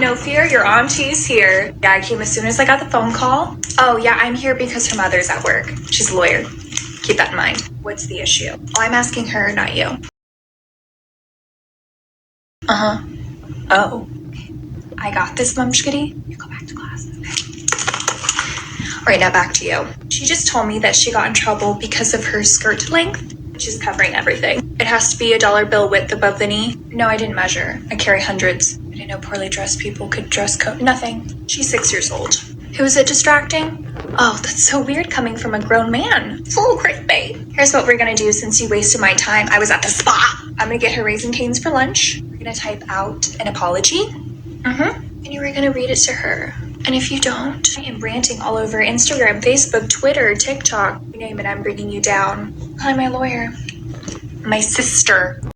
no fear, your auntie's here. Yeah, I came as soon as I got the phone call. Oh yeah, I'm here because her mother's at work. She's a lawyer. Keep that in mind. What's the issue? Oh, I'm asking her, not you. Uh-huh. Oh. Okay. I got this, Mumshkitty. You go back to class. Okay. All right, now back to you. She just told me that she got in trouble because of her skirt length. She's covering everything. It has to be a dollar bill width above the knee. No, I didn't measure. I carry hundreds. I didn't know poorly dressed people could dress code. Nothing. She's 6 years old. Who is it distracting? Oh, that's so weird coming from a grown man. Full clickbait. Here's what we're gonna do since you wasted my time. I was at the spa. I'm gonna get her Raisin Canes for lunch. We're gonna type out an apology. And you were gonna read it to her. And if you don't, I am ranting all over Instagram, Facebook, Twitter, TikTok. You name it, I'm bringing you down. Hi, my lawyer. My sister.